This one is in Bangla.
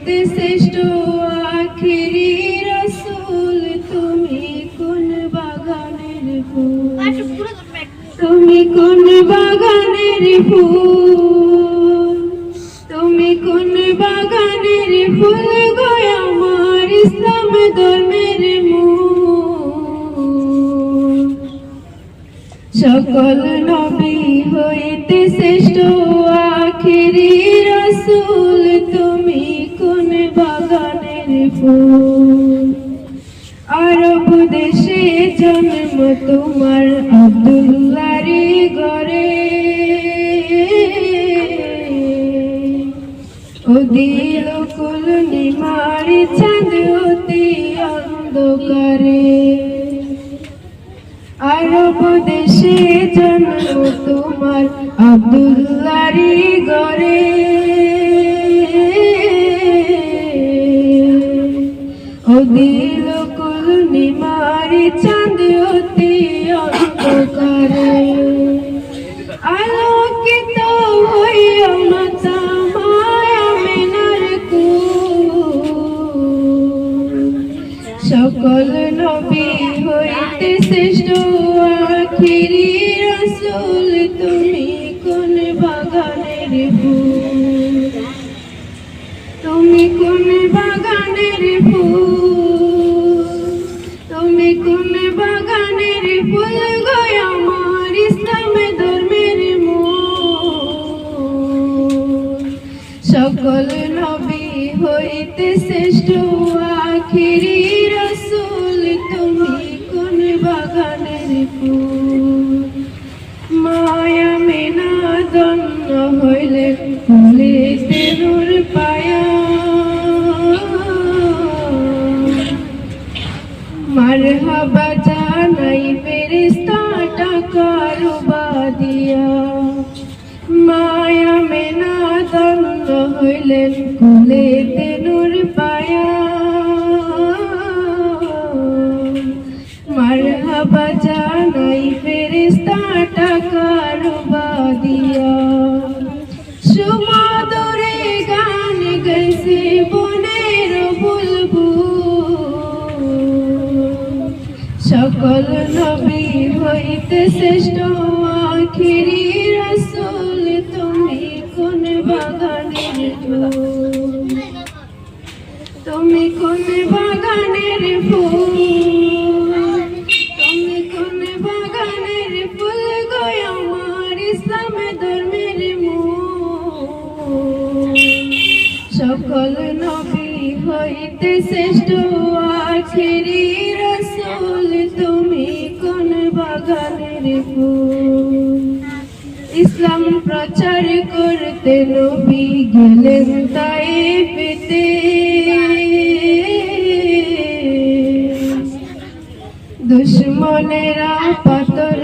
হইতে শ্রেষ্ঠ আখিরি রাসূল, তুমি কোন বাগানের ফুল, তুমি কোন বাগানের ফুল, তুমি কোন বাগানের ফুল গো আমার ইসলাম ধর্মের মূল। সকল নবী হইতে শ্রেষ্ঠ আখিরি রাসূল, তুমি কোন বাগানের ফুল। আরব দেশে জন্ম তোমার আব্দুল্লাহর ঘরে, ও দিল কুল নিমারি চাঁদ অতি অন্ধকারে। আরব দেশে জন্ম তোমার আব্দুল্লাহর ঘরে, ও দিল কুল নিমারি চাঁদ অতি অন্ধকারে। আলোকিত হইও না তামায় আমিনার কুল। সকল নবী হইতে শ্রেষ্ঠ আখিরি রাসূল, তুমি কোন বাগানের ফুল, তুমি কোন বাগানের ফুল, তুমি কোন বাগানের ফুল গো আমার ইসলাম ধর্মের মূল। সকল নবী হইতে শ্রেষ্ঠ আখিরি রাসূল, তুমি কোন বাগানের ফুল। মায়া মেনা ধন্য হইলে ফুলেতে নূর পায়া, মারহাবা জানাই ফেরেশতা কারবা দিয়া। মায়া মেনা ধন্য হইলেন ফুলেতে নূর পায়া, মারহাবা জানাই ফেরেশতা কারবা দিয়া। সুমধুরে গান গাইছে বনের বুলবুল। সকল নবী হইতে শ্রেষ্ঠ আখিরি রাসূল, তুমি কোন বাগানের ফুল, তুমি কোন বাগানের ফুল, তুমি কোন বাগানের ফুল গো আমার ইসলাম ধর্মের মূল। সকল নবী হইতে শ্রেষ্ঠ আখিরি রাসূল, তুমি কোন বাগানের ফুল। ইসলাম প্রচার করতে নবী গেলেন তায়েফেতে, দুশ্মনেরা পাথর